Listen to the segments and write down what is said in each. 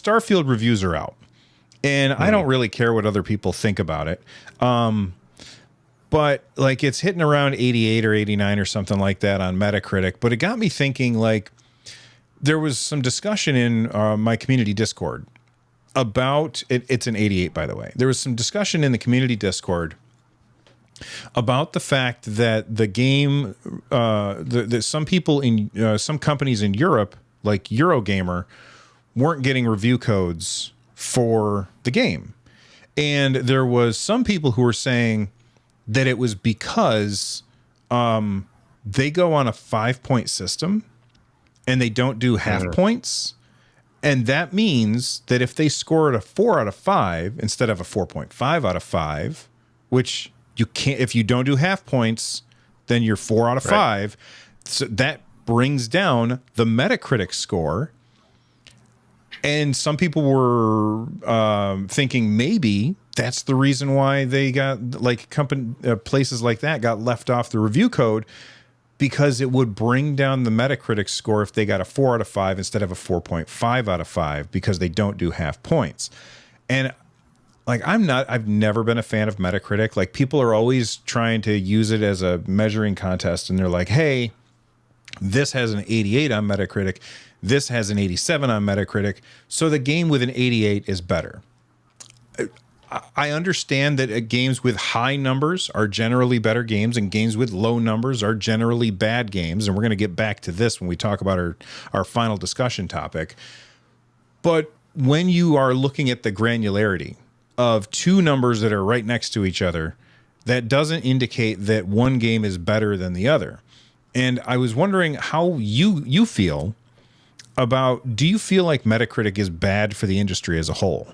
Starfield reviews are out, and I don't really care what other people think about it. But like it's hitting around 88 or 89 or something like that on Metacritic. But it got me thinking, like, there was some discussion in my community Discord about it. It's an 88, by the way. There was some discussion in the community Discord about the fact that the game, that some people in some companies in Europe, like Eurogamer, weren't getting review codes for the game. And there was some people who were saying that it was because they go on a 5-point system and they don't do half points. And that means that if they score at a 4 out of 5 instead of a 4.5 out of 5, which you can't, if you don't do half points, then you're 4 out of 5. So that brings down the Metacritic score. And some people were thinking maybe that's the reason why they got, like, places like that got left off the review code, because it would bring down the Metacritic score if they got a 4 out of 5 instead of a 4.5 out of 5, because they don't do half points. And like, I've never been a fan of Metacritic. Like, people are always trying to use it as a measuring contest, and they're like, hey, this has an 88 on Metacritic. This has an 87 on Metacritic. So the game with an 88 is better. I understand that games with high numbers are generally better games, and games with low numbers are generally bad games. And we're going to get back to this when we talk about our final discussion topic. But when you are looking at the granularity of two numbers that are right next to each other, that doesn't indicate that one game is better than the other. And I was wondering how you feel about, do you feel like Metacritic is bad for the industry as a whole?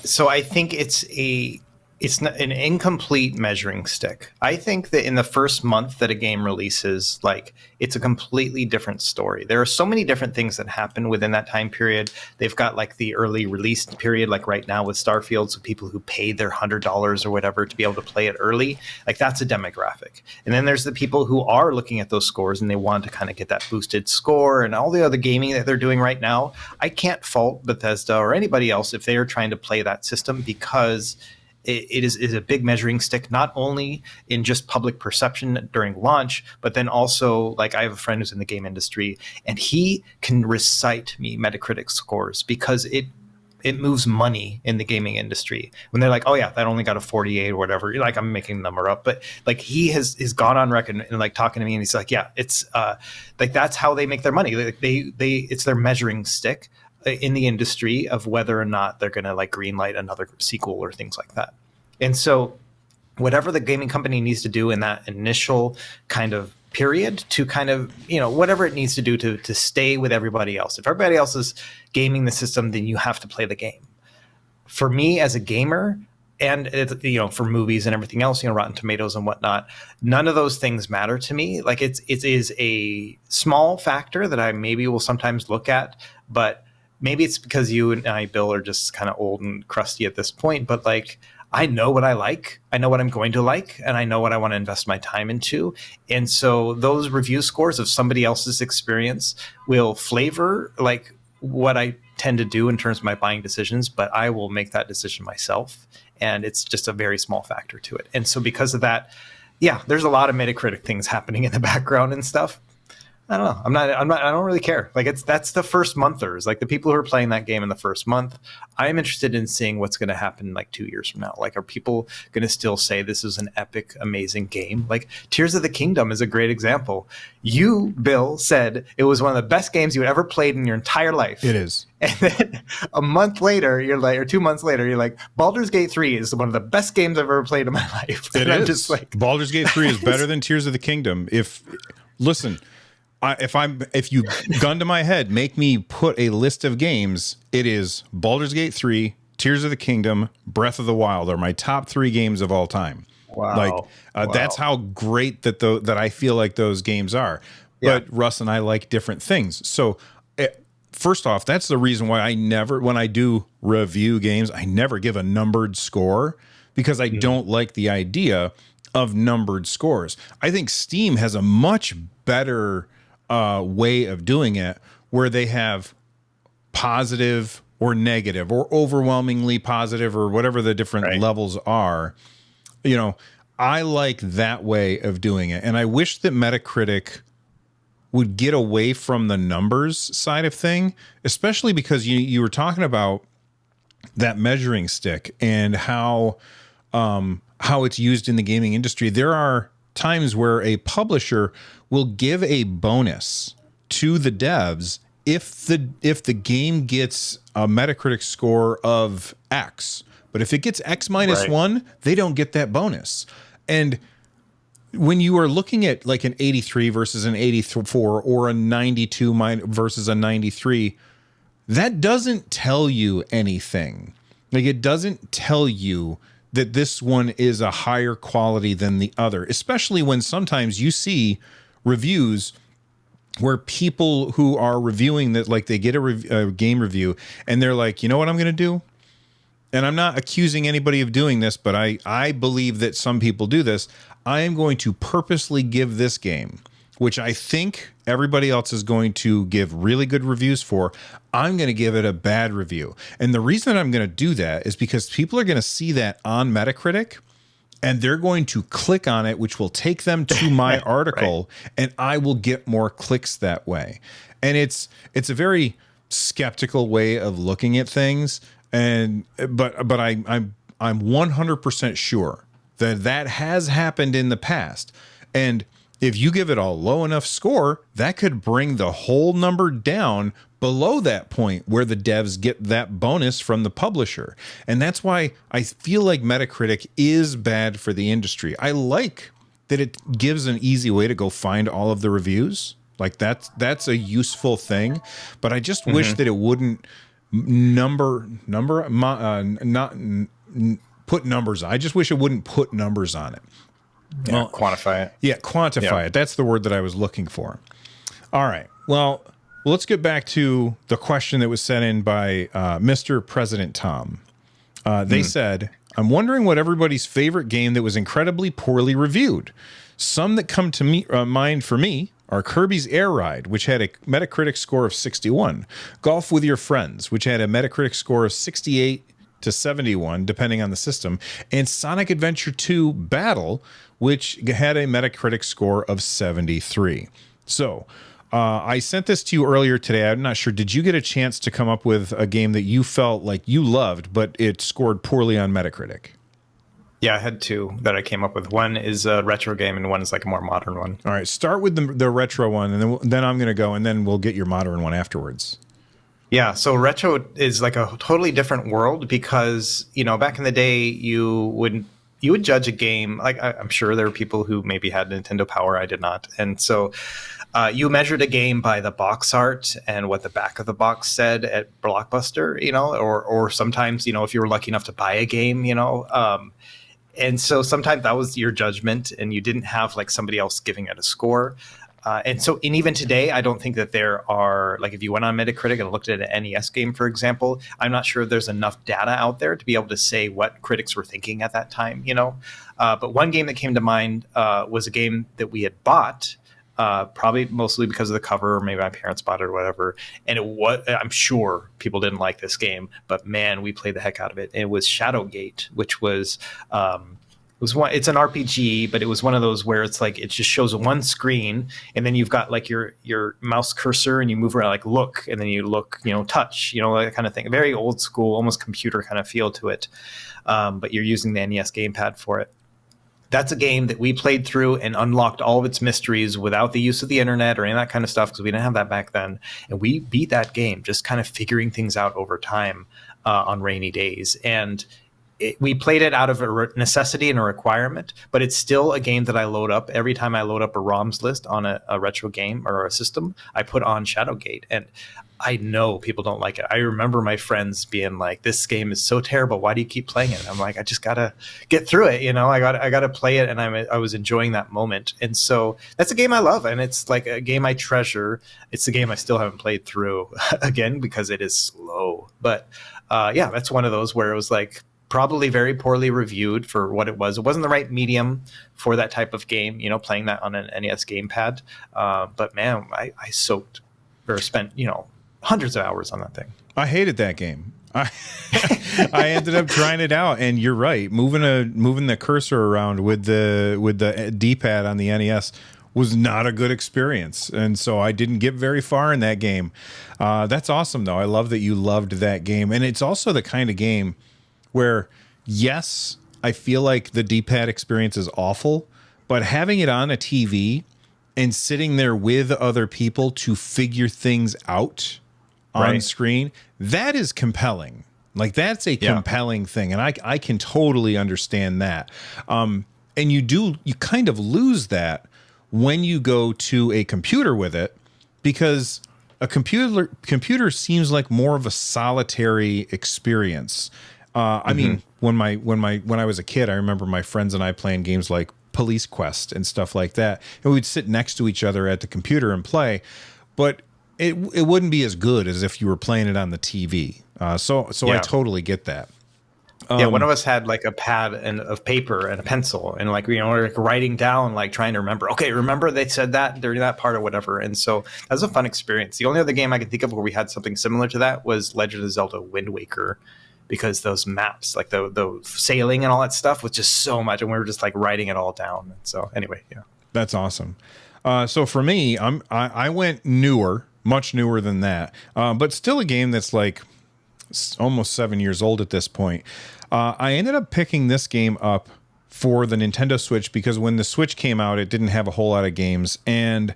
So I think it's not an incomplete measuring stick. I think that in the first month that a game releases, like, it's a completely different story. There are so many different things that happen within that time period. They've got like the early release period, like right now with Starfield. So people who paid their $100 or whatever to be able to play it early, like, that's a demographic. And then there's the people who are looking at those scores and they want to kind of get that boosted score and all the other gaming that they're doing right now. I can't fault Bethesda or anybody else if they are trying to play that system, because it is a big measuring stick, not only in just public perception during launch, but then also, like, I have a friend who's in the game industry, and he can recite me Metacritic scores because it moves money in the gaming industry. When they're like, oh yeah, that only got a 48 or whatever, you're like, I'm making the number up. But like, he has gone on record and like talking to me, and he's like, yeah, it's like, that's how they make their money. Like, they it's their measuring stick in the industry of whether or not they're going to like greenlight another sequel or things like that. And so whatever the gaming company needs to do in that initial kind of period to kind of, you know, whatever it needs to do to stay with everybody else. If everybody else is gaming the system, then you have to play the game. For me as a gamer, and you know, for movies and everything else, you know, Rotten Tomatoes and whatnot, none of those things matter to me. Like, it is a small factor that I maybe will sometimes look at, but maybe it's because you and I, Bill, are just kind of old and crusty at this point. But like, I know what I like, I know what I'm going to like, and I know what I want to invest my time into. And so those review scores of somebody else's experience will flavor like what I tend to do in terms of my buying decisions, but I will make that decision myself. And it's just a very small factor to it. And so because of that, yeah, there's a lot of Metacritic things happening in the background and stuff. I don't know. I don't really care. Like, that's the first monthers, like the people who are playing that game in the first month. I'm interested in seeing what's going to happen like 2 years from now. Like, are people going to still say this is an epic, amazing game? Like, Tears of the Kingdom is a great example. You, Bill, said it was one of the best games you had ever played in your entire life. It is. And then a month later, you're like, or 2 months later, you're like, Baldur's Gate 3 is one of the best games I've ever played in my life. It and is. I'm just like, Baldur's Gate 3 is better than Tears of the Kingdom. Listen, if you gun to my head, make me put a list of games, it is Baldur's Gate 3, Tears of the Kingdom, Breath of the Wild are my top 3 games of all time. wow. Like, that's how great that I feel like those games are. Yeah. But Russ and I like different things. So first off, that's the reason why when I do review games, I never give a numbered score, because I don't like the idea of numbered scores. I think Steam has a much better way of doing it, where they have positive or negative or overwhelmingly positive or whatever the different levels are. You know, I like that way of doing it. And I wish that Metacritic would get away from the numbers side of thing, especially because you were talking about that measuring stick and how it's used in the gaming industry. There are times where a publisher will give a bonus to the devs if the game gets a Metacritic score of X, but if it gets X minus 1, they don't get that bonus. And when you are looking at like an 83 versus an 84 or a 92 versus a 93, that doesn't tell you anything. Like, it doesn't tell you that this one is a higher quality than the other, especially when sometimes you see reviews where people who are reviewing that, like, they get a game review and they're like, you know what I'm going to do? And I'm not accusing anybody of doing this, but I believe that some people do this. I am going to purposely give this game, which I think everybody else is going to give really good reviews for, I'm going to give it a bad review. And the reason I'm going to do that is because people are going to see that on Metacritic and they're going to click on it, which will take them to my article, and I will get more clicks that way. And it's a very skeptical way of looking at things. And but I'm 100% sure that has happened in the past. And if you give it a low enough score, that could bring the whole number down below that point where the devs get that bonus from the publisher. And that's why I feel like Metacritic is bad for the industry. I like that it gives an easy way to go find all of the reviews. Like, that's a useful thing. But I just wish that it wouldn't put numbers on. I just wish it wouldn't put numbers on it. Yeah, well, quantify it. Yeah, quantify it. That's the word that I was looking for. All right. Well, let's get back to the question that was sent in by Mr. President Tom. They said, I'm wondering what everybody's favorite game that was incredibly poorly reviewed. Some that come to mind for me are Kirby's Air Ride, which had a Metacritic score of 61, Golf with Your Friends, which had a Metacritic score of 68 to 71, depending on the system, and Sonic Adventure 2 Battle, which had a Metacritic score of 73. So I sent this to you earlier today. I'm not sure. Did you get a chance to come up with a game that you felt like you loved, but it scored poorly on Metacritic? Yeah, I had two that I came up with. One is a retro game and one is like a more modern one. All right, start with the retro one, and then I'm going to go, and then we'll get your modern one afterwards. Yeah, so retro is like a totally different world because, you know, back in the day, you would judge a game. Like, I'm sure there were people who maybe had Nintendo Power. I did not. And so you measured a game by the box art and what the back of the box said at Blockbuster, you know, or sometimes, you know, if you were lucky enough to buy a game, you know, and so sometimes that was your judgment and you didn't have like somebody else giving it a score. And even today, I don't think that there are, like, if you went on Metacritic and looked at an NES game, for example, I'm not sure there's enough data out there to be able to say what critics were thinking at that time, you know. But one game that came to mind was a game that we had bought, probably mostly because of the cover, or maybe my parents bought it or whatever. And I'm sure people didn't like this game, but man, we played the heck out of it. And it was Shadowgate, which was... it's an RPG, but it was one of those where it's like it just shows one screen, and then you've got like your mouse cursor, and you move around, like look, and then you look, you know, touch, you know, that kind of thing. Very old school, almost computer kind of feel to it, but you're using the NES gamepad for it. That's a game that we played through and unlocked all of its mysteries without the use of the internet or any of that kind of stuff because we didn't have that back then. And we beat that game just kind of figuring things out over time on rainy days. And we played it out of a necessity and a requirement, but it's still a game that I load up. Every time I load up a ROMs list on a retro game or a system, I put on Shadowgate. And I know people don't like it. I remember my friends being like, this game is so terrible. Why do you keep playing it? And I'm like, I just got to get through it. You know, I got to play it. And I was enjoying that moment. And so that's a game I love. And it's like a game I treasure. It's a game I still haven't played through again, because it is slow. But yeah, that's one of those where it was like, probably very poorly reviewed for what it was. It wasn't the right medium for that type of game, you know, playing that on an NES gamepad. But man, I spent, you know, hundreds of hours on that thing. I hated that game. I ended up trying it out, and you're right. Moving the cursor around with the D-pad on the NES was not a good experience, and so I didn't get very far in that game. That's awesome, though. I love that you loved that game, and it's also the kind of game where, yes, I feel like the D-pad experience is awful, but having it on a TV and sitting there with other people to figure things out on screen, that is compelling. Like, that's a compelling thing, and I can totally understand that. And you kind of lose that when you go to a computer with it, because a computer seems like more of a solitary experience. I mean, when I was a kid, I remember my friends and I playing games like Police Quest and stuff like that, and we'd sit next to each other at the computer and play, but it wouldn't be as good as if you were playing it on the TV. So I totally get that. One of us had like a pad of paper and a pencil, and like, like writing down, like trying to remember. Okay, remember they said that during that part or whatever. And so that was a fun experience. The only other game I can think of where we had something similar to that was Legend of Zelda: Wind Waker, because those maps, like the sailing and all that stuff, was just so much, and we were just like writing it all down. And so anyway, that's awesome. So for me, I went newer, much newer than that, but still a game that's like almost 7 years old at this point. I ended up picking this game up for the Nintendo Switch because when the Switch came out, it didn't have a whole lot of games. And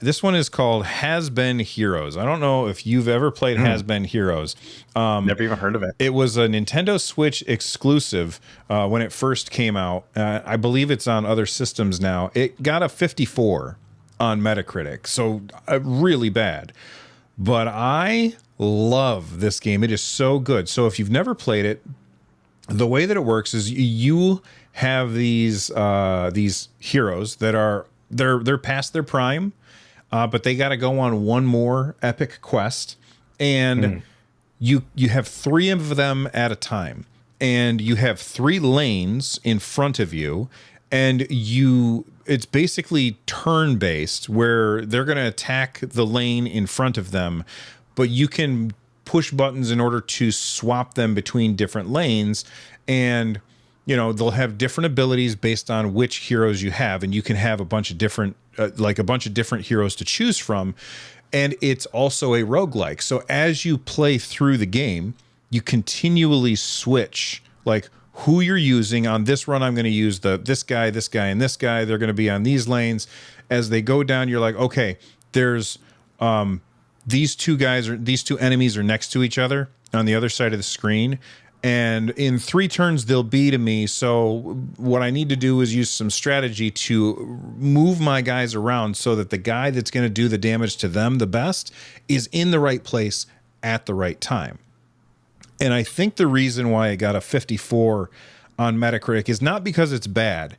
this one is called Has Been Heroes. I don't know if you've ever played Has Been Heroes. Never even heard of it. It was a Nintendo Switch exclusive when it first came out. I believe it's on other systems now. It got a 54 on Metacritic, so really bad. But I love this game. It is so good. So if you've never played it, the way that it works is you have these heroes that are they're past their prime, but they got to go on one more epic quest, and you have 3 of them at a time, and you have 3 lanes in front of you, and it's basically turn based where they're going to attack the lane in front of them, but you can push buttons in order to swap them between different lanes, and they'll have different abilities based on which heroes you have, and you can have a bunch of different heroes to choose from. And it's also a roguelike. So as you play through the game, you continually switch like who you're using. On this run, I'm going to use this guy, and this guy. They're going to be on these lanes. As they go down, you're like, okay, there's these two enemies are next to each other on the other side of the screen, and in 3 turns they'll be to me. So what I need to do is use some strategy to move my guys around so that the guy that's going to do the damage to them the best is in the right place at the right time. And I think the reason why it got a 54 on Metacritic is not because it's bad,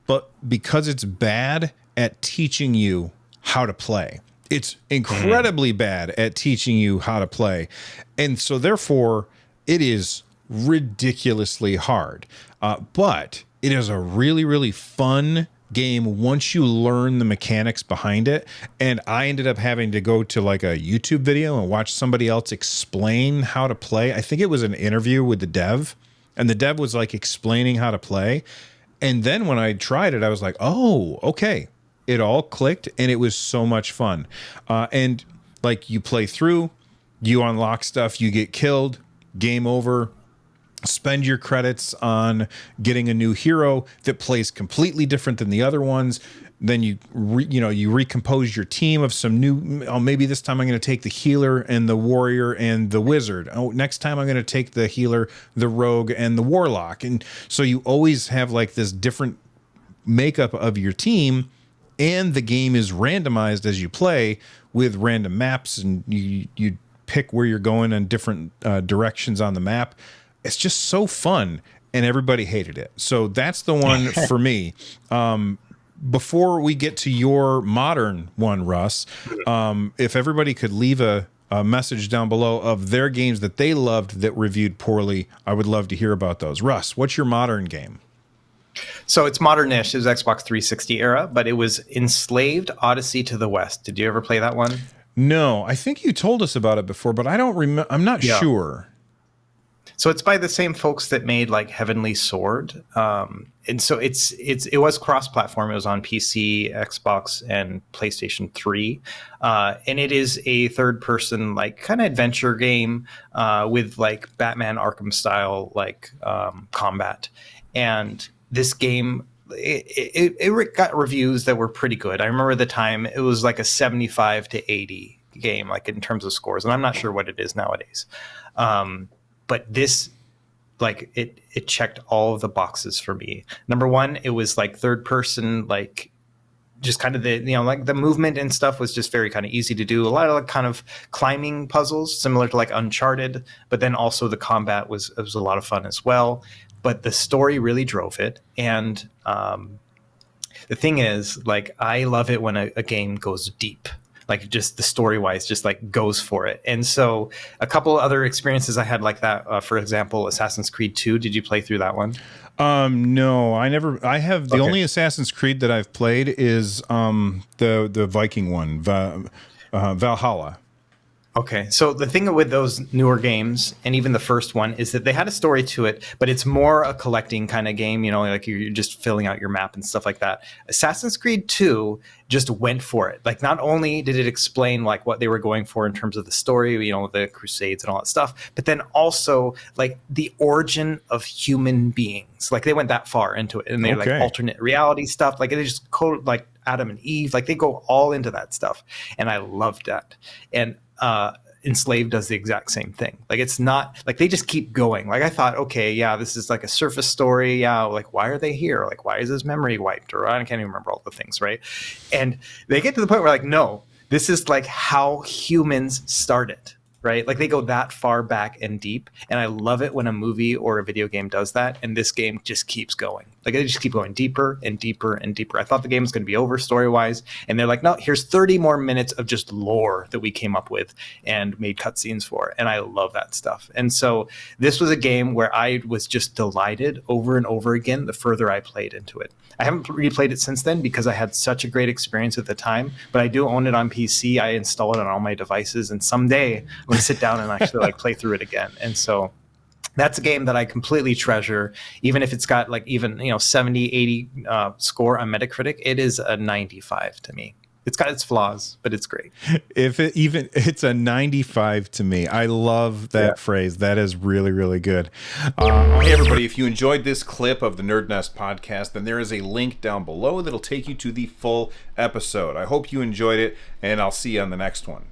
but because it's bad at teaching you how to play. It's incredibly bad at teaching you how to play. And so therefore, it is ridiculously hard. But it is a really, really fun game once you learn the mechanics behind it. And I ended up having to go to like a YouTube video and watch somebody else explain how to play. I think it was an interview with the dev, and the dev was like explaining how to play. And then when I tried it, I was like, oh, okay. It all clicked, and it was so much fun. And like, you play through, you unlock stuff, you get killed, game over. Spend your credits on getting a new hero that plays completely different than the other ones. Then you recompose your team of some new. Oh, maybe this time I'm going to take the healer and the warrior and the wizard. Oh, next time I'm going to take the healer, the rogue, and the warlock. And so you always have like this different makeup of your team. And the game is randomized as you play with random maps, and you pick where you're going in different directions on the map. It's just so fun, and everybody hated it. So that's the one for me. Before we get to your modern one, Russ, if everybody could leave a message down below of their games that they loved that reviewed poorly, I would love to hear about those. Russ, what's your modern game? So it's modern-ish. It was Xbox 360 era, but it was Enslaved Odyssey to the West. Did you ever play that one? No, I think you told us about it before, but I don't remember. I'm not Yeah. sure. So it's by the same folks that made like Heavenly Sword, and so it was cross-platform. It was on PC, Xbox, and PlayStation 3, and it is a third-person like kind of adventure game with like Batman Arkham style like combat. And this game, it got reviews that were pretty good. I remember the time it was like a 75 to 80 game, like in terms of scores, and I'm not sure what it is nowadays. But this, like, it checked all of the boxes for me. Number one, it was like third person, like just kind of the, like the movement and stuff was just very kind of easy to do. A lot of like kind of climbing puzzles similar to like Uncharted, but then also the combat was a lot of fun as well. But the story really drove it. And the thing is, like, I love it when a game goes deep, like just the story wise, just like goes for it. And so a couple other experiences I had like that, for example, Assassin's Creed 2. Did you play through that one? No, I never. I have the Okay. only Assassin's Creed that I've played is the Viking one, Valhalla. Okay, so the thing with those newer games, and even the first one, is that they had a story to it, but it's more a collecting kind of game, like you're just filling out your map and stuff like that. Assassin's Creed 2 just went for it. Like, not only did it explain like what they were going for in terms of the story, the Crusades and all that stuff, but then also like the origin of human beings. Like, they went that far into it, and they're like alternate reality stuff. Like, they just code like Adam and Eve. Like, they go all into that stuff, and I loved that. And Enslaved does the exact same thing. Like, it's not like they just keep going. Like, I thought, okay, yeah, this is like a surface story. Yeah, like, why are they here? Like, why is his memory wiped? Or I can't even remember all the things, right? And they get to the point where like, no, this is like how humans started, right? Like, they go that far back and deep. And I love it when a movie or a video game does that. And this game just keeps going. Like, they just keep going deeper and deeper and deeper. I thought the game was going to be over story-wise. And they're like, no, here's 30 more minutes of just lore that we came up with and made cutscenes for. And I love that stuff. And so this was a game where I was just delighted over and over again the further I played into it. I haven't replayed it since then because I had such a great experience at the time, but I do own it on PC. I install it on all my devices, and someday I'm going to sit down and actually like play through it again. And so that's a game that I completely treasure, even if it's got like even 70, 80 score on Metacritic. It is a 95 to me. It's got its flaws, but it's great. It's a 95 to me. I love that phrase. That is really, really good. Hey, everybody, if you enjoyed this clip of the Nerd Nest podcast, then there is a link down below that'll take you to the full episode. I hope you enjoyed it, and I'll see you on the next one.